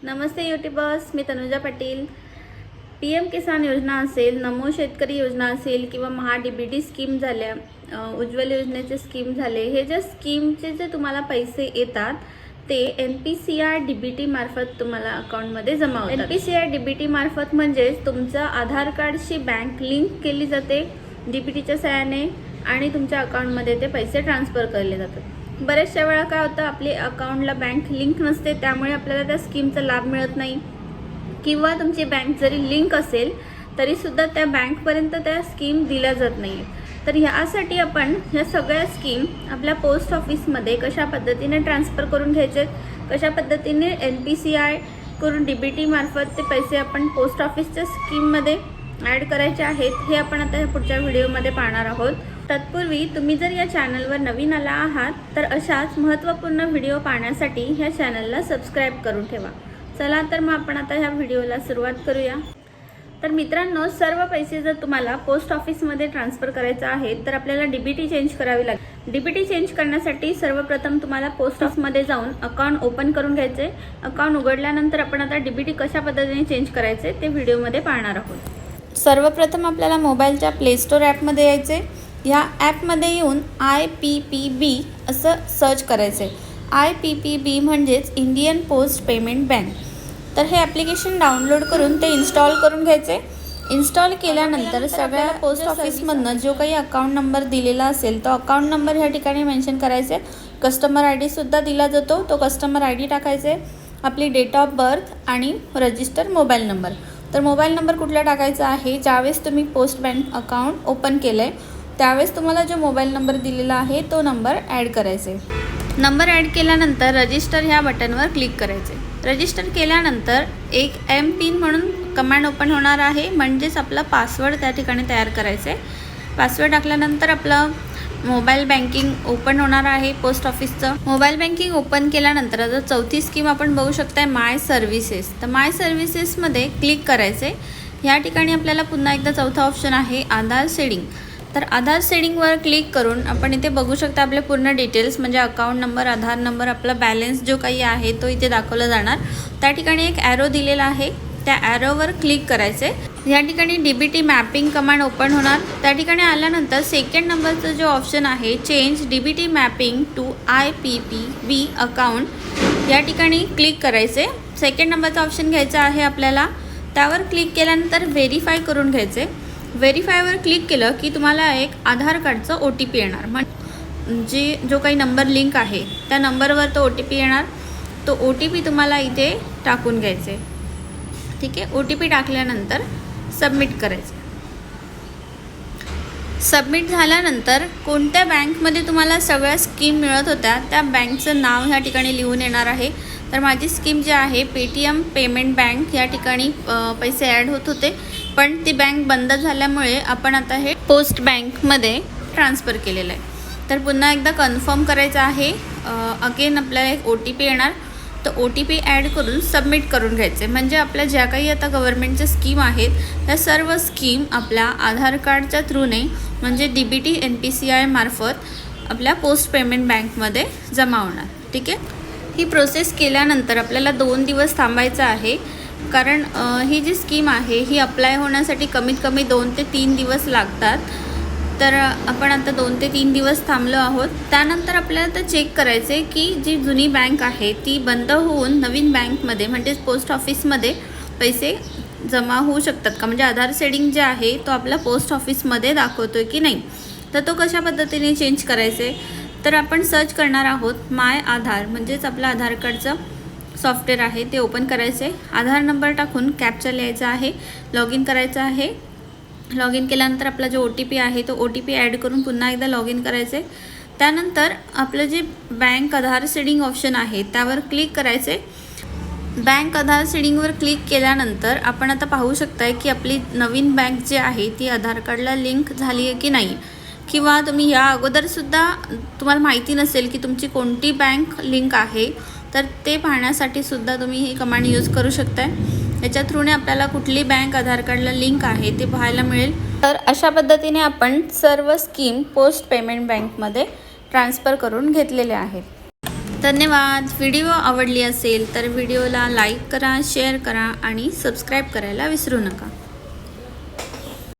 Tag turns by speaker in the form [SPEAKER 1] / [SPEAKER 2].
[SPEAKER 1] नमस्ते YouTubers, मी Tanuja Patil. PM किसान योजना असेल, नमो शेतकरी योजना असेल किंवा महा DBT स्कीम झाल्या, उज्ज्वल योजनेचे स्कीम झाले, हे जे स्कीमचे जे तुम्हाला पैसे येतात ते NPCI DBT मार्फत तुम्हाला अकाउंटमध्ये जमा होतात। NPCI DBT मार्फत म्हणजे तुमचं आधार कार्डशी बँक लिंक केली जाते DBTच्या सहाय्याने आणि तुमच्या अकाउंटमध्ये ते पैसे ट्रान्सफर केले जातात। बरेचशा वेळा काय होतं, आपले अकाउंटला बँक लिंक नसते, त्यामुळे आपल्याला त्या स्कीमचा लाभ मिळत नाही, किंवा तुमची बँक जरी लिंक असेल तरी सुद्धा त्या बँकपर्यंत त्या स्कीम दिल्या जात नाही। तर यासाठी आपण ह्या सगळ्या स्कीम आपल्या पोस्ट ऑफिसमध्ये कशा पद्धतीने ट्रान्सफर करून घ्यायचे, कशा पद्धतीने NPCI करून DBT मार्फत ते पैसे आपण पोस्ट ऑफिसच्या स्कीममध्ये ॲड करायचे आहेत, हे आपण आता पुढच्या व्हिडिओमध्ये पाहणार आहोत। तत्पूर्वी तुम्ही जर या चॅनलवर नवीन आला आहात तर अशाच महत्त्वपूर्ण व्हिडिओ पाहण्यासाठी ह्या चॅनलला सबस्क्राईब करून ठेवा। चला तर मग आपण आता ह्या व्हिडिओला सुरुवात करूया। तर मित्रांनो, सर्व पैसे जर तुम्हाला पोस्ट ऑफिसमध्ये ट्रान्सफर करायचे आहेत तर आपल्याला DBT चेंज करावी लागेल। DBT चेंज करण्यासाठी सर्वप्रथम तुम्हाला पोस्ट ऑफिसमध्ये जाऊन अकाउंट ओपन करून घ्यायचे। अकाउंट उघडल्यानंतर आपण आता DBT कशा पद्धतीने चेंज करायचे ते व्हिडिओमध्ये पाहणार आहोत। सर्वप्रथम आपल्याला मोबाईलच्या प्ले स्टोर ॲपमध्ये यायचे। ह्या ॲपमध्ये येऊन IPPB असं सर्च करायचं आहे। IPPB म्हणजेच इंडियन पोस्ट पेमेंट बँक। तर हे ॲप्लिकेशन डाउनलोड करून ते इन्स्टॉल करून घ्यायचे। इन्स्टॉल केल्यानंतर सगळ्या पोस्ट ऑफिसमधनं जो काही अकाउंट नंबर दिलेला असेल तो अकाउंट नंबर ह्या ठिकाणी मेन्शन करायचे। कस्टमर ID सुद्धा दिला जातो, तो कस्टमर ID टाकायचे, आपली डेट ऑफ बर्थ आणि रजिस्टर मोबाईल नंबर। तर मोबाईल नंबर कुठला टाकायचा आहे, ज्यावेळेस तुम्ही पोस्ट बँक अकाउंट ओपन केलं आहे त्यावेळेस तुम्हाला जो मोबाईल नंबर दिलेला आहे तो नंबर ॲड करायचे। नंबर ॲड केल्यानंतर रजिस्टर ह्या बटनवर क्लिक करायचे। रजिस्टर केल्यानंतर एक MPIN म्हणून कमांड ओपन होणार आहे, म्हणजेच आपला पासवर्ड त्या ठिकाणी तयार करायचे। पासवर्ड टाकल्यानंतर आपलं मोबाईल बँकिंग ओपन होणार आहे पोस्ट ऑफिसचं। मोबाईल बँकिंग ओपन केल्यानंतर आता चौथी स्कीम आपण बघू शकताय, माय सर्व्हिसेस। तर माय सर्व्हिसेसमध्ये क्लिक करायचे। ह्या ठिकाणी आपल्याला पुन्हा एकदा चौथा ऑप्शन आहे आधार शेडिंग। तर आधार शेडिंगवर क्लिक करून आपण इथे बघू शकता आपले पूर्ण डिटेल्स, म्हणजे अकाउंट नंबर, आधार नंबर, आपला बॅलन्स जो काही आहे तो इथे दाखवला जाणार। त्या ठिकाणी एक ॲरो दिलेला आहे, त्या ॲरोवर क्लिक करायचे। या ठिकाणी DBT मॅपिंग कमांड ओपन होणार। त्या ठिकाणी आल्यानंतर सेकंड नंबरचा जो ऑप्शन आहे change DBT mapping to IPPB account, या ठिकाणी क्लिक करायचे। सेकंड नंबरचा ऑप्शन घ्यायचा आहे आपल्याला, त्यावर क्लिक केल्यानंतर व्हेरीफाय करून घ्यायचे। व्हेरीफायवर क्लिक केलं की तुम्हाला एक आधार कार्डचं OTP येणार, म्हणजे जो काही नंबर लिंक आहे त्या नंबरवर तो OTP येणार। तो OTP तुम्हाला इथे टाकून घ्यायचे, ठीक आहे। OTP टाकल्यानंतर सबमिट करायचं। सबमिट झाल्यानंतर कोणत्या बँकमध्ये तुम्हाला सगळ्या स्कीम मिळत होत्या त्या बँकचं नाव ह्या ठिकाणी लिहून येणार आहे। तर माझी स्कीम जी आहे पेटीएम पेमेंट बँक, या ठिकाणी पैसे ॲड होत होते, पण ती बँक बंद झाल्यामुळे आपण आता हे पोस्ट बँकमध्ये ट्रान्सफर केलेलं आहे। तर पुन्हा एकदा कन्फर्म करायचं आहे। अगेन आपल्याला एक OTP येणार, तो OTP ॲड करून सबमिट करून घ्यायचे। म्हणजे आपल्या ज्या काही आता गव्हर्नमेंटच्या स्कीम आहेत त्या सर्व स्कीम आपल्या आधार कार्डच्या थ्रूने, म्हणजे DBT NPCI मार्फत आपल्या पोस्ट पेमेंट बँकमध्ये जमा होणार, ठीक आहे। ही प्रोसेस केल्यानंतर आपल्याला 2 दिवस थांबायचं आहे, कारण ही जी स्कीम आहे ही अप्लाय होण्यासाठी कमीत कमी 2 ते 3 दिवस लागतात। तर आपण आता 2 ते 3 दिवस थांबलो आहोत। त्यानंतर आपल्याला तर चेक करायचे की जी जुनी बँक आहे ती बंद होऊन नवीन बँकमध्ये, म्हणजेच पोस्ट ऑफिसमध्ये पैसे जमा होऊ शकतात का, म्हणजे आधार शेडिंग जे आहे तो आपला पोस्ट ऑफिसमध्ये दाखवतोय की नाही। तर तो कशा पद्धतीने चेंज करायचे, तर आपण सर्च करणार आहोत माय आधार, म्हणजेच आपलं आधार कार्डचं सॉफ्टवेअर आहे ते ओपन करायचे। आधार नंबर टाकून कॅप्चा लिहायचा आहे, लॉग इन करायचं आहे। लॉग इन केल्यानंतर आपला जो OTP आहे तो OTP ॲड करून पुन्हा एकदा लॉग इन करायचे। त्यानंतर आपलं जे बँक आधार शेडिंग ऑप्शन आहे त्यावर क्लिक करायचे। बँक आधार शेडिंगवर क्लिक केल्यानंतर आपण आता पाहू शकताय की आपली नवीन बँक जी आहे ती आधार कार्डला लिंक झाली आहे की नाही, किंवा तुम्ही या अगोदरसुद्धा तुम्हाला माहिती नसेल की तुमची कोणती बँक लिंक आहे, तर ते पाहण्यासाठी सुद्धा तुम्ही ही कमांड यूज करू शकताय। याच्या थ्रूने आपल्याला कुठली बँक आधार कार्डला लिंक आहे ते पाहायला मिळेल। तर अशा पद्धतीने आपण सर्व स्कीम पोस्ट पेमेंट बँकमध्ये ट्रान्सफर करून घेतलेल्या आहेत। धन्यवाद. व्हिडिओ आवडली असेल तर व्हिडिओला लाईक करा, शेअर करा आणि सबस्क्राईब करायला विसरू नका.